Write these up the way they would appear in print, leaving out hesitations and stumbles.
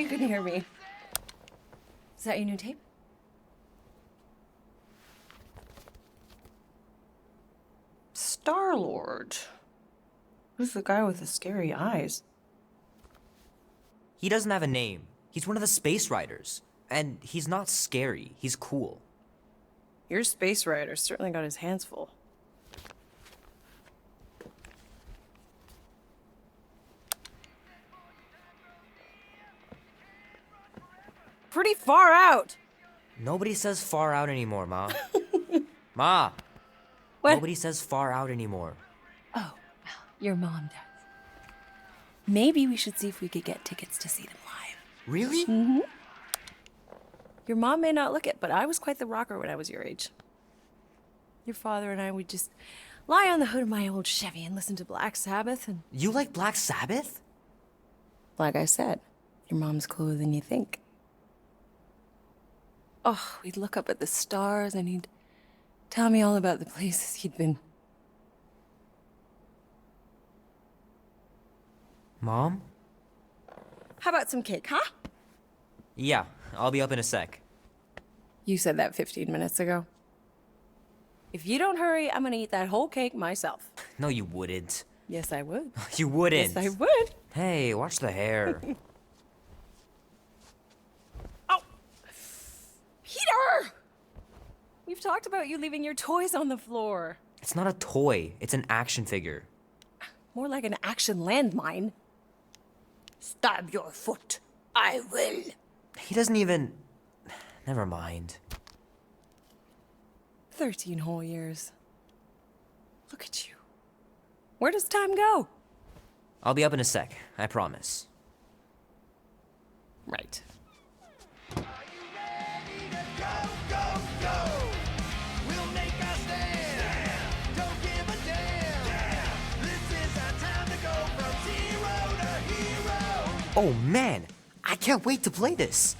you couldn't hear me. Is that your new tape? Star-Lord. Who's the guy with the scary eyes? He doesn't have a name. He's one of the Space Riders. And he's not scary. He's cool. Your space rider certainly got his hands full. Pretty far out. Nobody says far out anymore, Ma. Ma! What? Nobody says far out anymore. Oh, well, your mom does. Maybe we should see if we could get tickets to see them live. Really? Mm-hmm. Your mom may not look it, but I was quite the rocker when I was your age. Your father and I would just lie on the hood of my old Chevy and listen to Black Sabbath and... You like Black Sabbath? Like I said, your mom's cooler than you think. Oh, we'd look up at the stars and he'd tell me all about the places he'd been. Mom? How about some cake, huh? Yeah, I'll be up in a sec. You said that 15 minutes ago. If you don't hurry, I'm gonna eat that whole cake myself. No, you wouldn't. Yes, I would. You wouldn't. Yes, I would. Hey, watch the hair. Oh! Peter! We've talked about you leaving your toys on the floor. It's not a toy. It's an action figure. More like an action landmine. Stab your foot. I will. He doesn't even... Never mind. 13 whole years. Look at you. Where does time go? I'll be up in a sec, I promise. Right. Oh man, I can't wait to play this.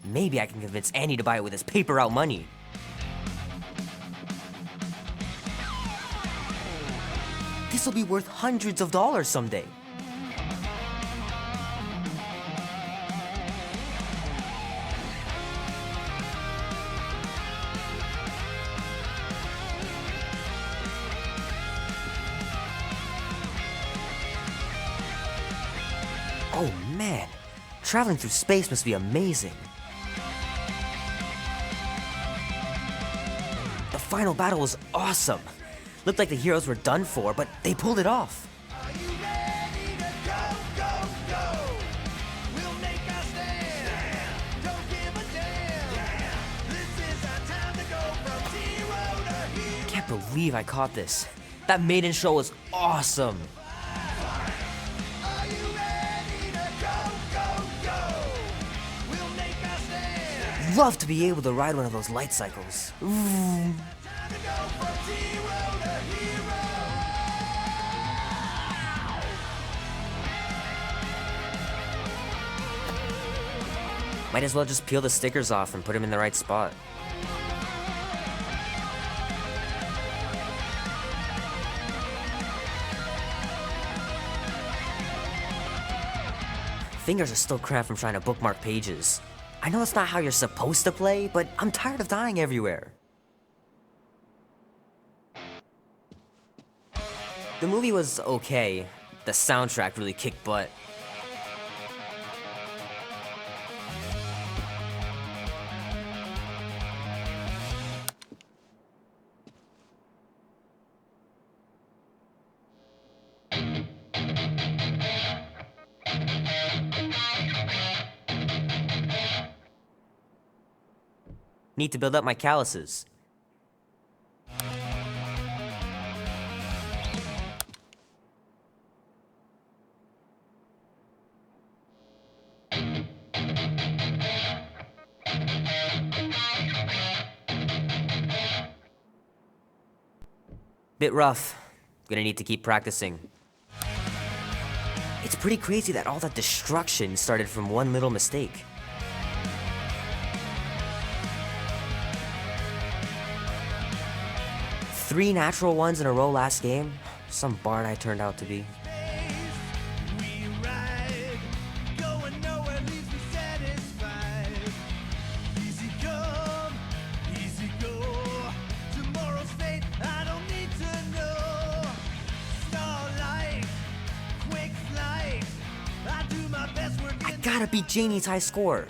Maybe I can convince Annie to buy it with his paper route money. This'll be worth hundreds of dollars someday. Oh man, traveling through space must be amazing. The final battle was awesome. Looked like the heroes were done for, but they pulled it off. Can't believe I caught this. That maiden show was awesome. Love to be able to ride one of those light cycles. Ooh. Might as well just peel the stickers off and put them in the right spot. Fingers are still cramped from trying to bookmark pages. I know it's not how you're supposed to play, but I'm tired of dying everywhere. The movie was okay. The soundtrack really kicked butt. Need to build up my calluses. Bit rough. Gonna need to keep practicing. It's pretty crazy that all that destruction started from one little mistake. Three natural ones in a row last game. Some bard I turned out to be. gotta beat Janie's high score.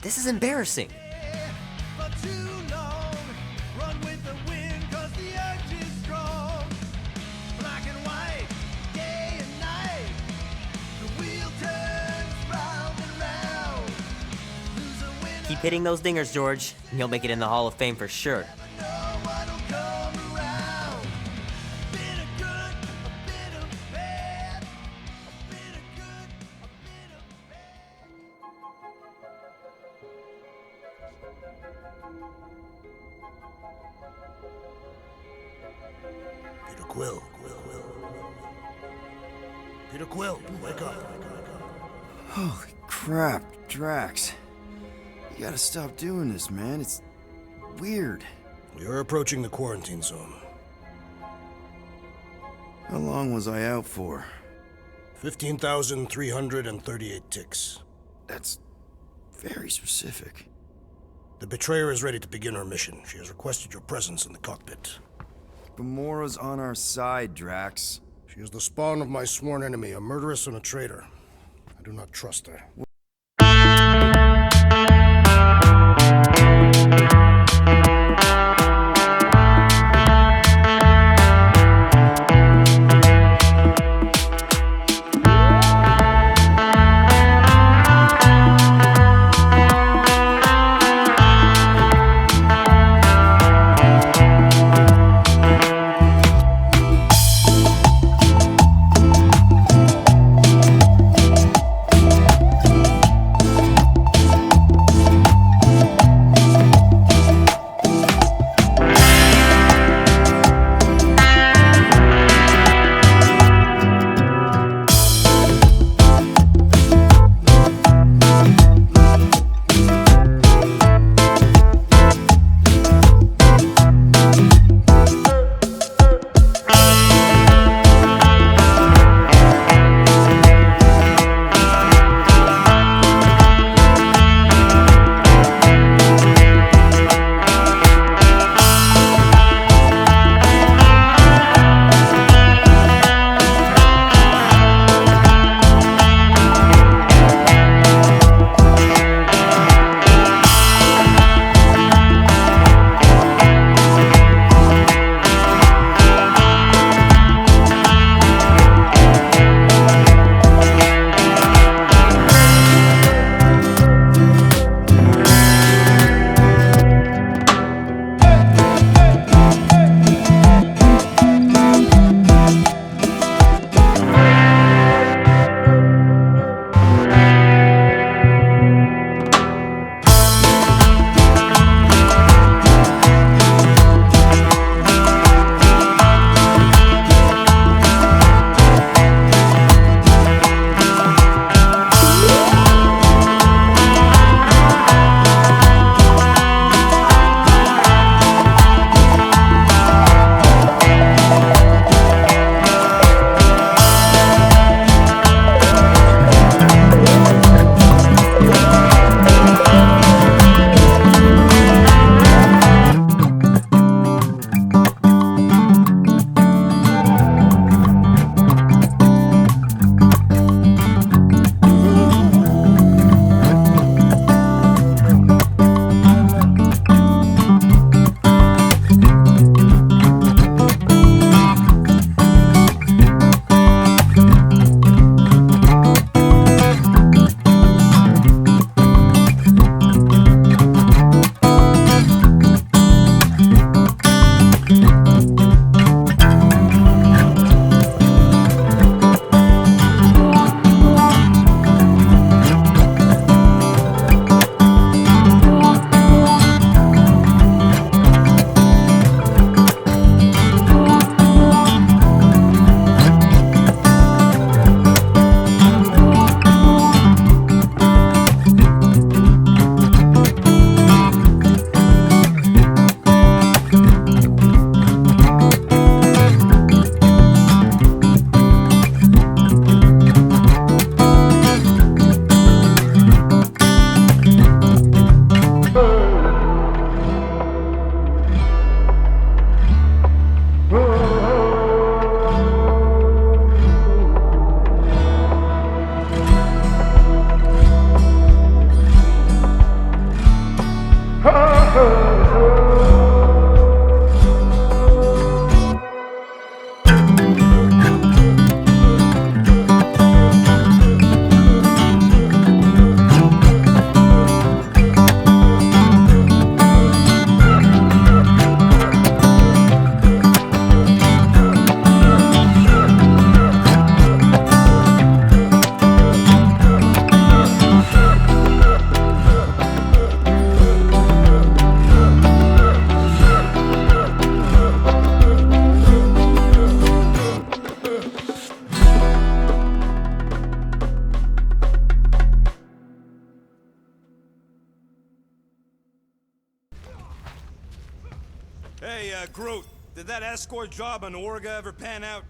This is embarrassing. For too long, run with the wind 'cause the urge is strong. Black and white, day and night, the wheel turns round and round. Lose a winner, Keep hitting those dingers, George, and you'll make it in the Hall of Fame for sure. know what'll come around. A bit of good, a bit of bad, a bit of good, a bit of bad. Peter Quill. Peter Quill, wake up. Holy crap, Drax. You gotta stop doing this, man. It's weird. We are approaching the quarantine zone. How long was I out for? 15,338 ticks. That's very specific. The Betrayer is ready to begin her mission. She has requested your presence in the cockpit. Gamora's on our side, Drax. She is the spawn of my sworn enemy, a murderess and a traitor. I do not trust her. Hey, Groot, did that escort job on Orga ever pan out?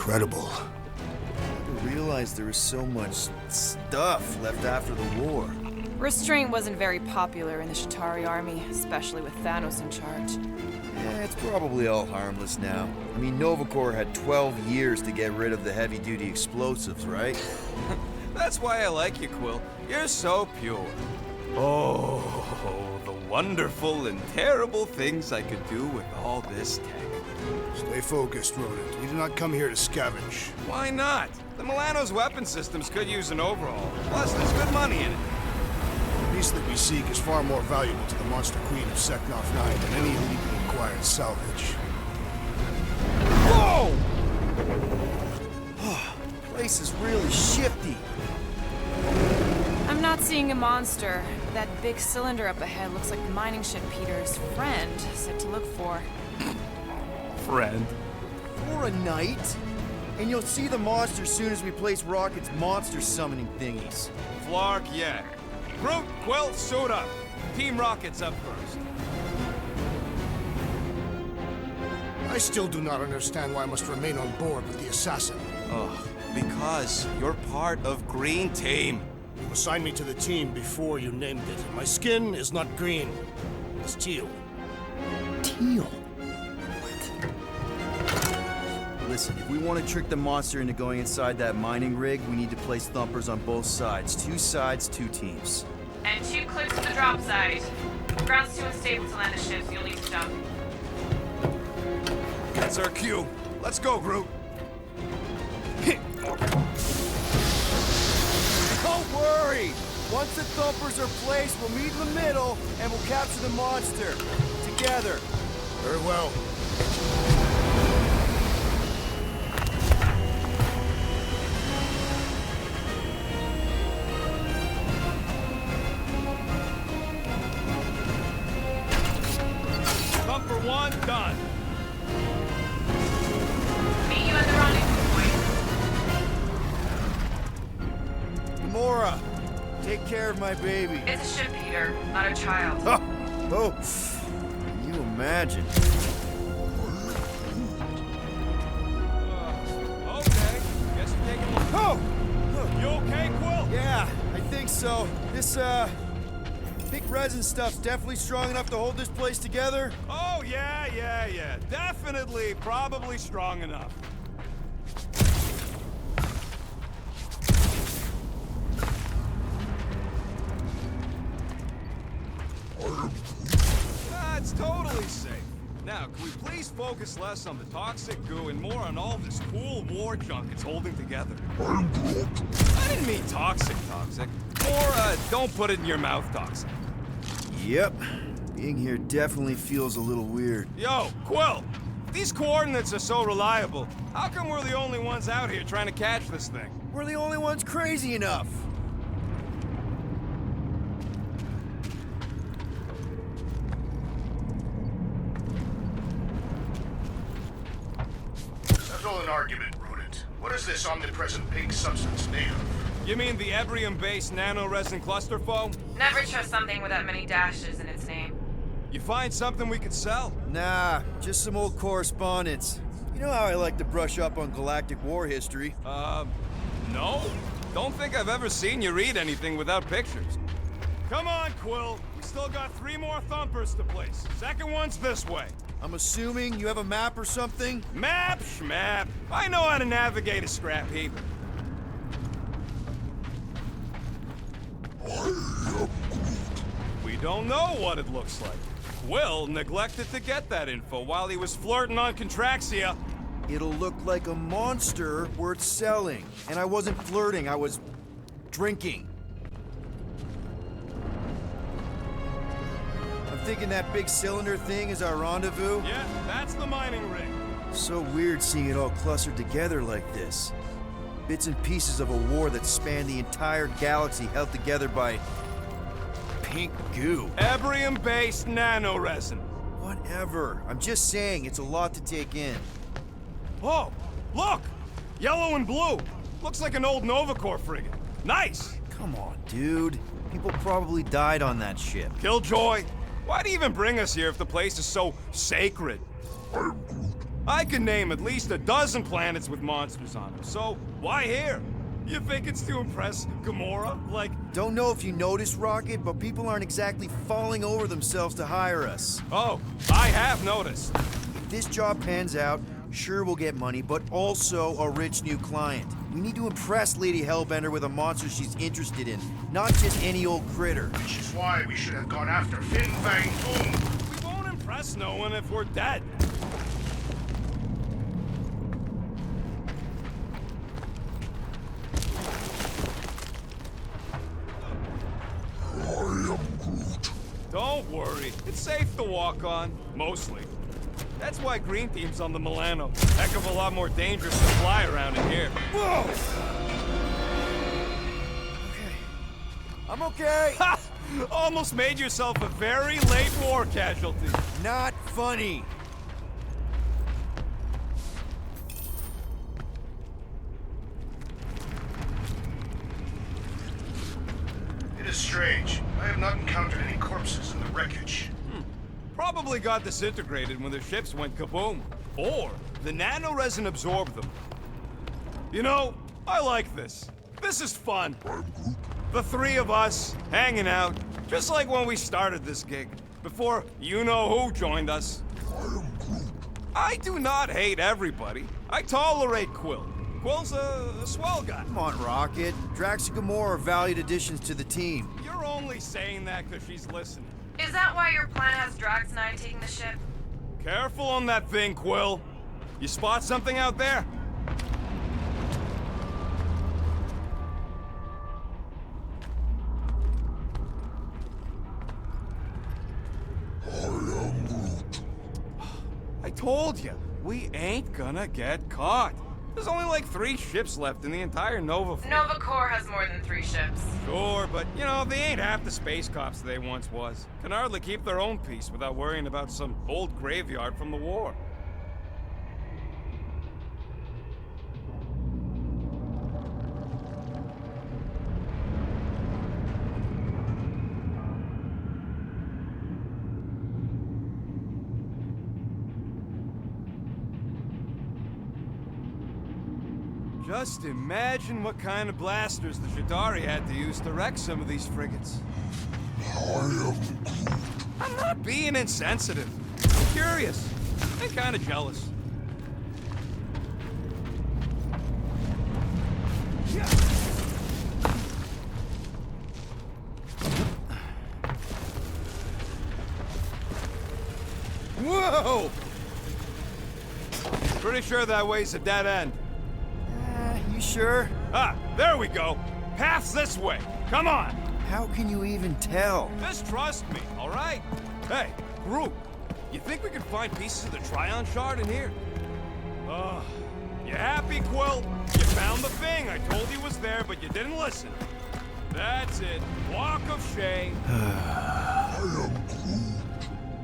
incredible. I didn't realize there was so much stuff left after the war. Restraint wasn't very popular in the Shatari army, especially with Thanos in charge. Yeah, it's probably all harmless now. I mean, Nova Corps had 12 years to get rid of the heavy-duty explosives, right? That's why I like you, Quill. You're so pure. Oh, the wonderful and terrible things I could do with all this tech. Stay focused, Rodent. We do not come here to scavenge. Why not? The Milano's weapon systems could use an overhaul. Plus, there's good money in it. The piece that we seek is far more valuable to the Monster Queen of Seknarf 9 than any illegally acquired salvage. Whoa! Place is really shifty. I'm not seeing a monster. That big cylinder up ahead looks like the mining ship Peter's friend said to look for. Friend. For a night? And you'll see the monster soon as we place Rocket's monster summoning thingies. Flark, yeah. Groot, Quill, suit up. Team Rocket's up first. I still do not understand why I must remain on board with the assassin. Oh, because you're part of Green Team. You assigned me to the team before you named it. My skin is not green. It's teal. Teal? Listen, if we want to trick the monster into going inside that mining rig, we need to place thumpers on both sides. 2 sides, 2 teams. And 2 clicks to the drop site. Ground's too unstable to land the ship, so you'll need to jump. That's our cue. Let's go, Groot. Don't worry! Once the thumpers are placed, we'll meet in the middle, and we'll capture the monster. Together. Very well. Thumper 1, done. Meet you at the rendezvous point. Gamora, take care of my baby. It's a ship, Peter, not a child. Oh, can you imagine? Okay, guess you're taking a look. Oh! You okay, Quill? Yeah, I think so. This, thick resin stuff's definitely strong enough to hold this place together. Oh, yeah. Definitely, probably strong enough. It's totally safe. Now, can we please focus less on the toxic goo and more on all this cool war junk it's holding together? I didn't mean toxic. More, don't put it in your mouth toxic. Yep. Being here definitely feels a little weird. Yo, Quill! These coordinates are so reliable. How come we're the only ones out here trying to catch this thing? We're the only ones crazy enough. Settle an argument, Rodent. What is this omnipresent pink substance made of? You mean the Ebrium-based nano-resin cluster foam? Never trust something with that many dashes in its name. You find something we could sell? Nah, just some old correspondence. You know how I like to brush up on galactic war history. No. Don't think I've ever seen you read anything without pictures. Come on, Quill. We still got 3 more thumpers to place. Second one's this way. I'm assuming you have a map or something? Map, schmap. I know how to navigate a scrap heap. We don't know what it looks like. Quill neglected to get that info while he was flirting on Contraxia. It'll look like a monster worth selling. And I wasn't flirting, I was drinking. I'm thinking that big cylinder thing is our rendezvous. Yeah, that's the mining rig. So weird seeing it all clustered together like this. Bits and pieces of a war that spanned the entire galaxy held together by pink goo. Ebrium-based nanoresin. Whatever. I'm just saying, it's a lot to take in. Oh, look! Yellow and blue. Looks like an old Nova Corps frigate. Nice! Come on, dude. People probably died on that ship. Killjoy, why'd he even bring us here if the place is so sacred? I can name at least a dozen planets with monsters on them, so why here? You think it's to impress Gamora? Like, Don't know if you noticed, Rocket, but people aren't exactly falling over themselves to hire us. oh, I have noticed. If this job pans out, sure we'll get money, but also a rich new client. We need to impress Lady Hellbender with a monster she's interested in, not just any old critter. Which is why we should have gone after Fin Fang Foom. We won't impress no one if we're dead. Don't worry, it's safe to walk on, mostly. That's why Green Team's on the Milano. Heck of a lot more dangerous to fly around in here. Whoa! Okay. I'm okay. Ha! Almost made yourself a very late war casualty. Not funny. It is strange. I have not encountered any corpses in the wreckage. Probably got disintegrated when the ships went kaboom. Or the nanoresin absorbed them. You know, I like this. This is fun. The three of us, hanging out, just like when we started this gig, before you-know-who joined us. I do not hate everybody. I tolerate Quill. Quill's a swell guy. Come on, Rocket. Drax and Gamora are valued additions to the team. You're only saying that because she's listening. Is that why your plan has Drax and I taking the ship? Careful on that thing, Quill. You spot something out there? I told you, we ain't gonna get caught. There's only like 3 ships left in the entire Nova fleet. Nova Corps has more than 3 ships. Sure, but you know, they ain't half the space cops they once was. Can hardly keep their own peace without worrying about some old graveyard from the war. Just imagine what kind of blasters the Jadari had to use to wreck some of these frigates. I'm not being insensitive. I'm curious and kind of jealous. Whoa! Pretty sure that way's a dead end. You sure? Ah, there we go. Path's this way. Come on. How can you even tell? Just trust me, all right? Hey, group, you think we can find pieces of the Tryon shard in here? You happy, Quill? You found the thing. I told you was there, but you didn't listen. That's it. Walk of shame.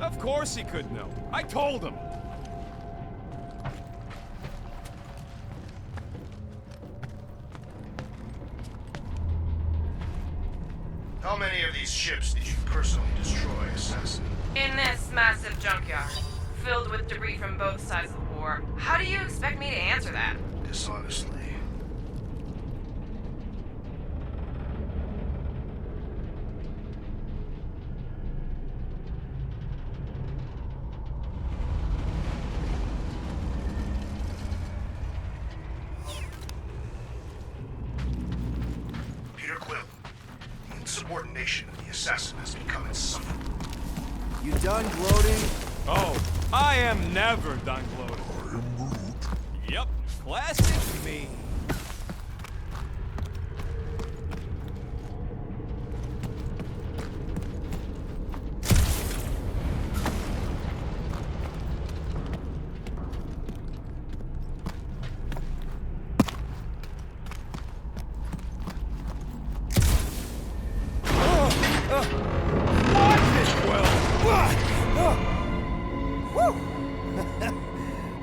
Of course he could know. I told him. How many of these ships did you personally destroy, Assassin? In this massive junkyard, filled with debris from both sides of the war, how do you expect me to answer that? Dishonestly. Peter Quill, the insubordination of the assassin has become insufferable. You done gloating? Oh, I am never done gloating. I am Groot. Yep, classic me.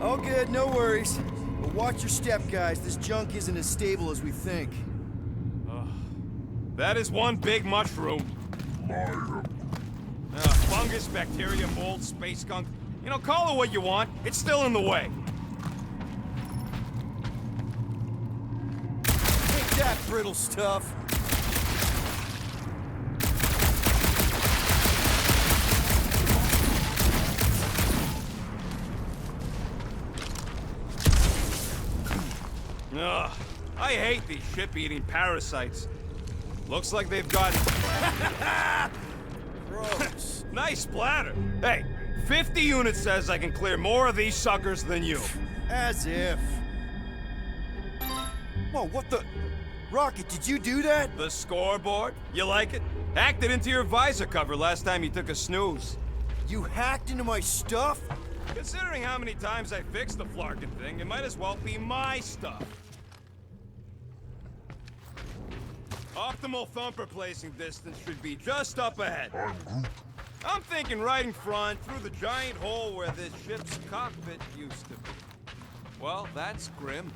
All good, no worries. But watch your step, guys. This junk isn't as stable as we think. That is one big mushroom. Fungus, bacteria, mold, space skunk. You know, call it what you want. It's still in the way. that brittle stuff. Ugh, I hate these ship-eating parasites. Looks like they've got... Gross. Nice splatter. Hey, 50 units says I can clear more of these suckers than you. As if. Whoa, what the? Rocket, did you do that? The scoreboard? You like it? Hacked it into your visor cover last time you took a snooze. You hacked into my stuff? Considering how many times I fixed the Flarkin thing, it might as well be my stuff. Optimal thumper placing distance should be just up ahead. I'm thinking right in front, through the giant hole where this ship's cockpit used to be. Well, that's grim.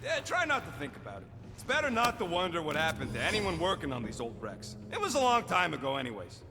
Yeah, try not to think about it. It's better not to wonder what happened to anyone working on these old wrecks. It was a long time ago anyways.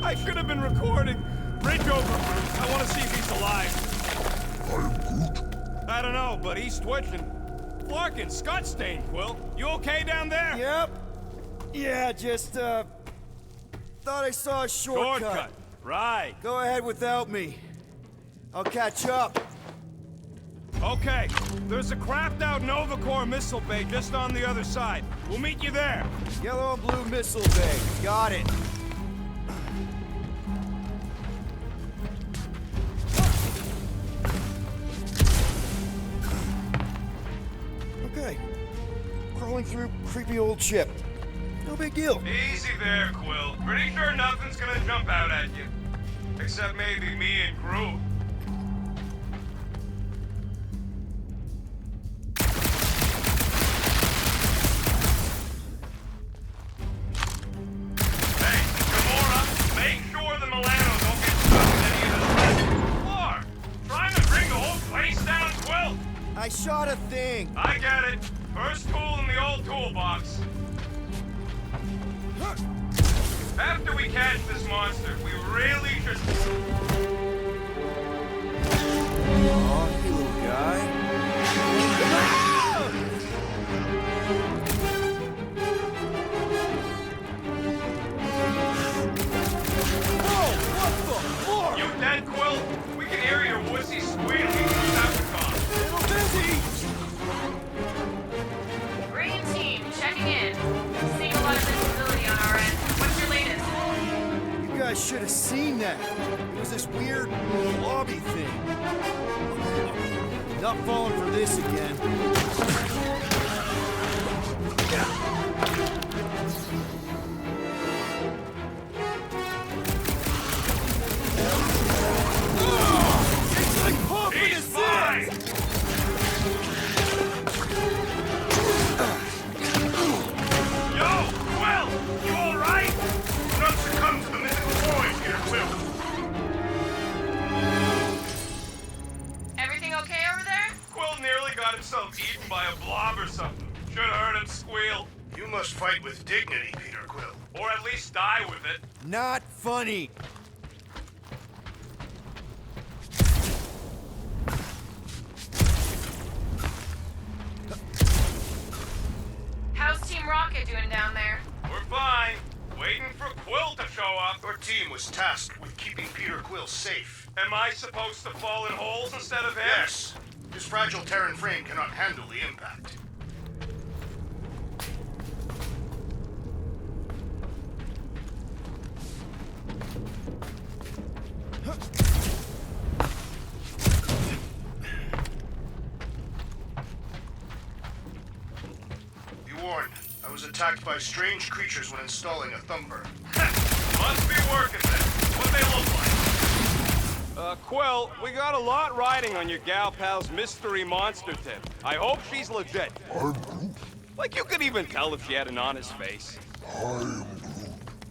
I should have been recording. Bridge over, Bruce. I want to see if he's alive. I don't know, but he's twitching. Flarkin, Scott stain, Quill. You okay down there? Yep. Yeah, just, thought I saw a shortcut. Shortcut. Right. Go ahead without me. I'll catch up. Okay. There's a crapped out Nova Corps missile bay just on the other side. We'll meet you there. Yellow and blue missile bay. Got it. Okay. Crawling through creepy old ship. No big deal. Easy there, Quill. Pretty sure nothing's gonna jump out at you. Except maybe me and crew. Hey, Gamora, make sure the Milano don't get stuck in any of the shit on the floor. Trying to bring the whole place down, Quill. I shot a thing. I get it. First tool in the old toolbox. After we catch this monster, we really should... Aw, hey, little guy. Whoa, what the floor? You dead, Quill? We can hear your wussy squealing through Decepticon. Little busy. Green team, checking in. Seeing a lot of visibility on our end. What's your latest? You guys should have seen that. It was this weird lobby thing. Not falling for this again. It's like pumping He's fine! Yo, Quill! You alright? Don't succumb to the mythical void here, Quill. Everything okay over there? Quill nearly got himself eaten by a blob or something. Should've heard him squeal. You must fight with dignity, Peter Quill. Or at least die with it. Not funny. How's Team Rocket doing down there? We're fine. Waiting for Quill to show up. Your team was tasked with keeping Peter Quill safe. Am I supposed to fall in holes instead of him? Yes. His fragile Terran frame cannot handle the impact. Be warned. I was was attacked by strange creatures when installing a thumper. Must be working then. What they look like? Quill, we got a lot riding on your gal pal's mystery monster tip. I hope she's legit. Like you could even tell if she had an honest face.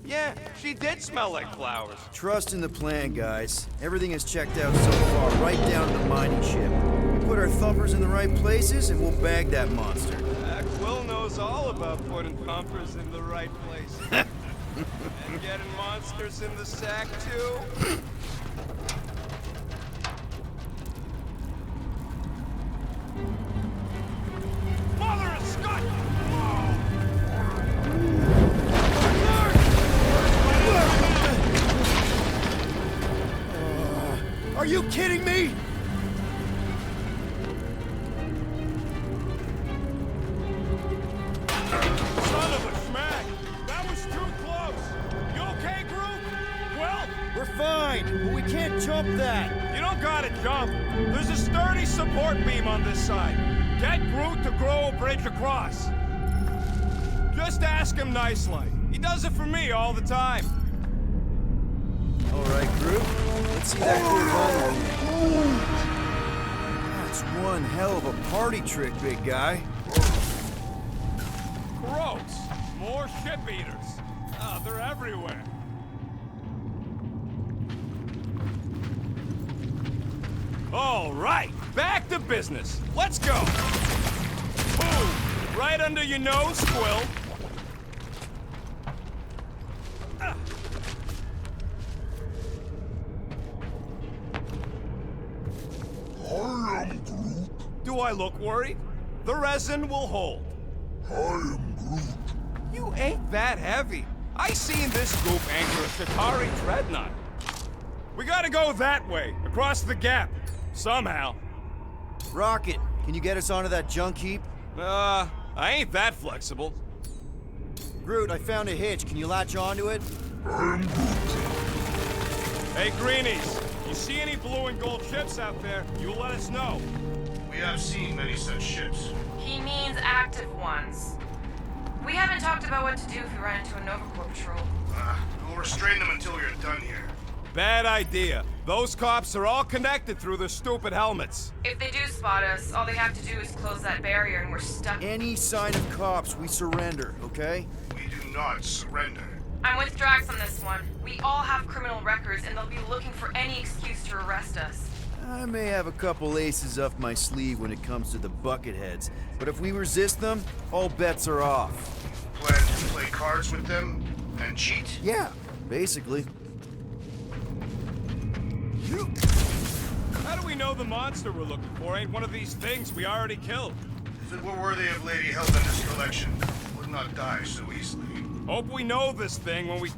Yeah, she did smell like flowers. Trust in the plan, guys. Everything is checked out so far, right down to the mining ship. We put our thumpers in the right places, and we'll bag that monster. Quill knows all about putting thumpers in the right places. And getting monsters in the sack, too. Mother of Scott! Are you kidding me? Son of a schmack! That was too close! You okay, Groot? Well, We're fine, but we can't jump that. you don't gotta jump. There's a sturdy support beam on this side. Get Groot to grow a bridge across. Just ask him nicely. He does it for me all the time. All right, Groot. Let's see that good home. That's one hell of a party trick, big guy. Gross. More ship eaters. Oh, they're everywhere. All right, back to business. Let's go. Boom. Right under your nose, Quill. Ah. Do I look worried? The resin will hold. You ain't that heavy. I seen this group anchor a Chitauri dreadnought. We gotta go that way, across the gap. Somehow. Rocket, can you get us onto that junk heap? I ain't that flexible. Groot, I found a hitch. Can you latch onto it? Hey, Greenies, you see any blue and gold ships out there, you let us know. We have seen many such ships. He means active ones. We haven't talked about what to do if we run into a Nova Corps patrol. We'll restrain them until you're done here. Bad idea. Those cops are all connected through their stupid helmets. If they do spot us, all they have to do is close that barrier and we're stuck. Any sign of cops, we surrender, okay? We do not surrender. I'm with Drax on this one. We all have criminal records and they'll be looking for any excuse to arrest us. I may have a couple aces up my sleeve when it comes to the bucketheads, but if we resist them, all bets are off. Plan to play cards with them and cheat? Yeah, basically. How do we know the monster we're looking for ain't one of these things we already killed? If it were worthy of Lady Hellbender's collection, it would not die so easily. Hope we know this thing when we...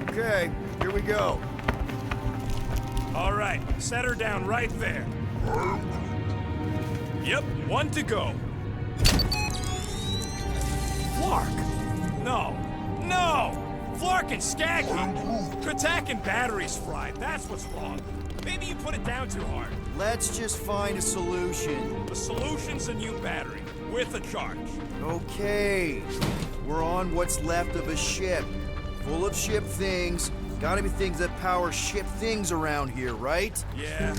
Okay, here we go. All right, set her down right there. Yep, one to go. Flark! No, no! Flark and Skaggy! Kratak and batteries fried, that's what's wrong. Maybe you put it down too hard. Let's just find a solution. The solution's a new battery, with a charge. Okay, we're on what's left of a ship. Full of ship things. Gotta be things that power ship things around here, right? Yeah,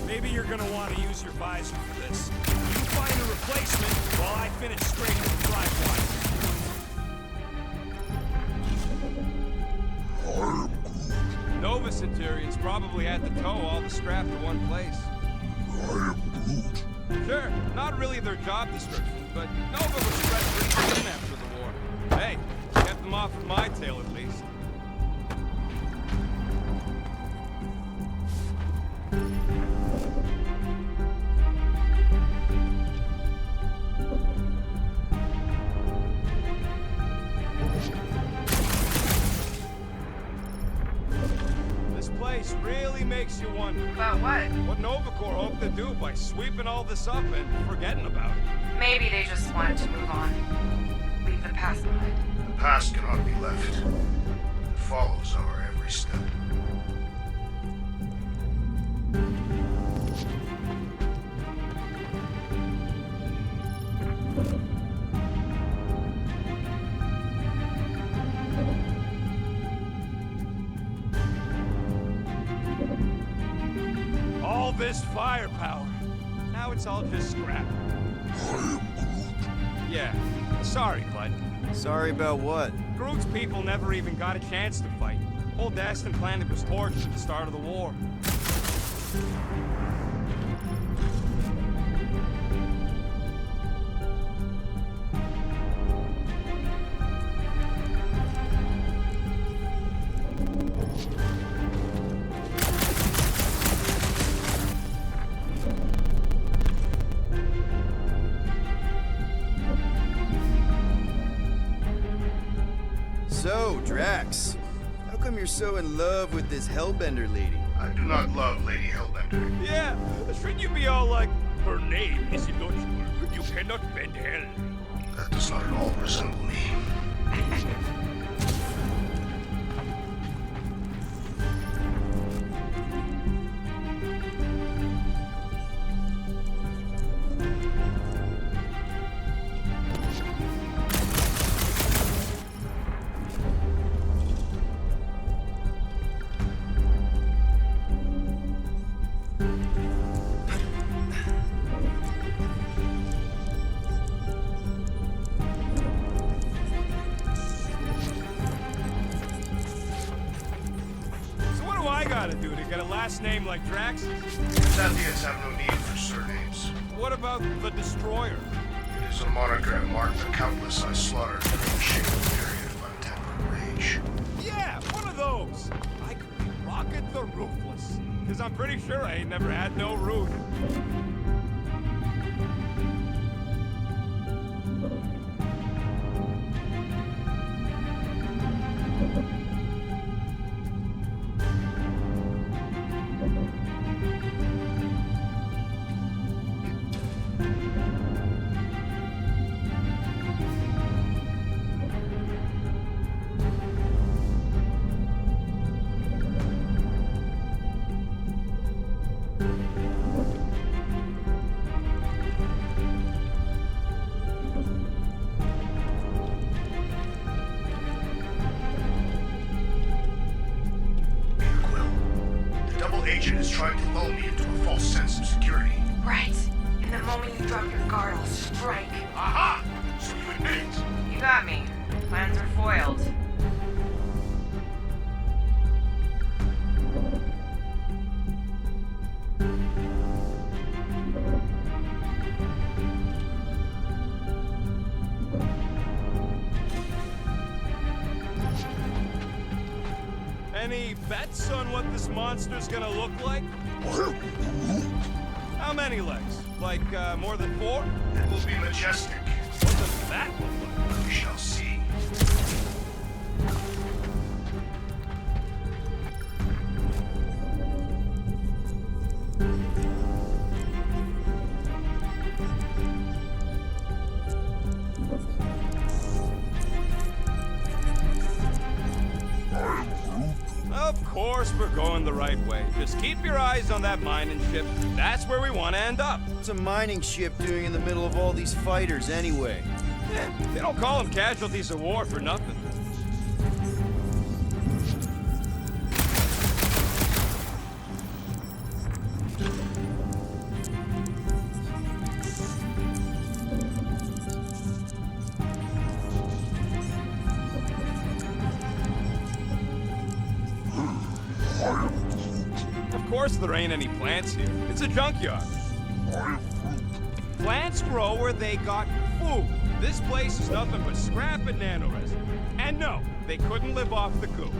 maybe you're gonna want to use your visor for this. You find a replacement while I finish scraping the drive wire. Nova Centurion's probably had to tow all the scrap to one place. Sure, not really their job description, but Nova was spread pretty thin after the war. Hey, kept them off of my tail at least. This place really makes you wonder About what? what Nova Corps hoped to do by sweeping all this up and forgetting about it. Maybe they just wanted to move on. Leave the past behind. The past cannot be left. It follows our every step. this firepower. Now it's all just scrap. Yeah, sorry, bud. Sorry about what? Groot's people never even got a chance to fight. Old Aston Planet was torched at the start of the war. So, Drax, how come you're so in love with this Hellbender lady? I do not love Lady Hellbender. Yeah, shouldn't you be all like, her name is illogical. You cannot bend hell. That does not at all resemble me. So what do I gotta do to get a last name like Drax? Sathians have no need for surnames. What about the Destroyer? It is a moniker that marked the countless I slaughtered during a shameful period of untempered rage. Yeah, one of those. I could be Rocket the Ruthless. Because I'm pretty sure I ain't never had no root. Agent is trying to lull me into a false sense of security. Right. And the moment you drop your guard, I'll strike. Aha! So you admit it? You got me. Plans are foiled. Any bets on what this monster's gonna look like? How many legs? Like, more than 4? It will be majestic. What does that look like? We shall see. Of course we're going the right way. Just keep your eyes on that mining ship. That's where we want to end up. What's a mining ship doing in the middle of all these fighters anyway? They don't call them casualties of war for nothing. Of course there ain't any plants here. It's a junkyard. Plants grow where they got food. This place is nothing but scrap and nanoresin. And no, they couldn't live off the goo.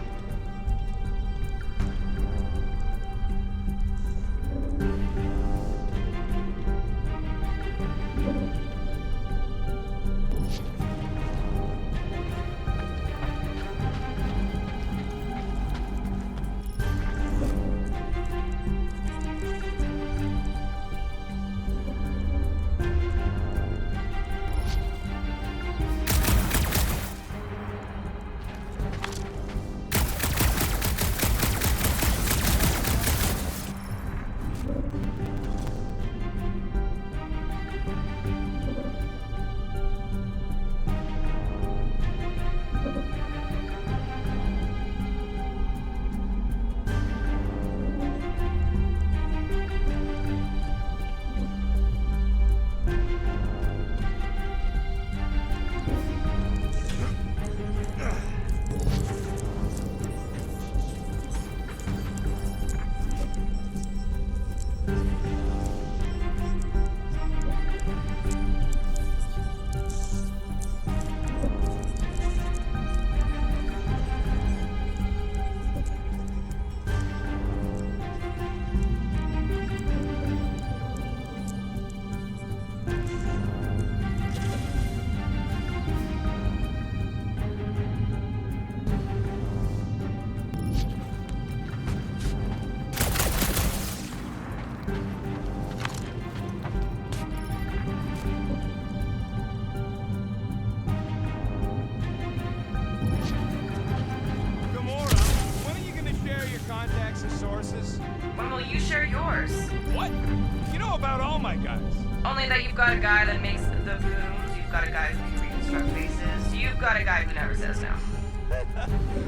about all my guys. Only that you've got a guy that makes the booms, you've got a guy who can reconstruct faces, you've got a guy who never says no.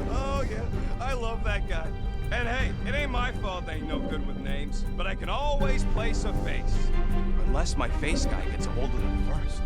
Oh, yeah, I love that guy. And hey, it ain't my fault they ain't no good with names, but I can always place a face. Unless my face guy gets a hold of them first.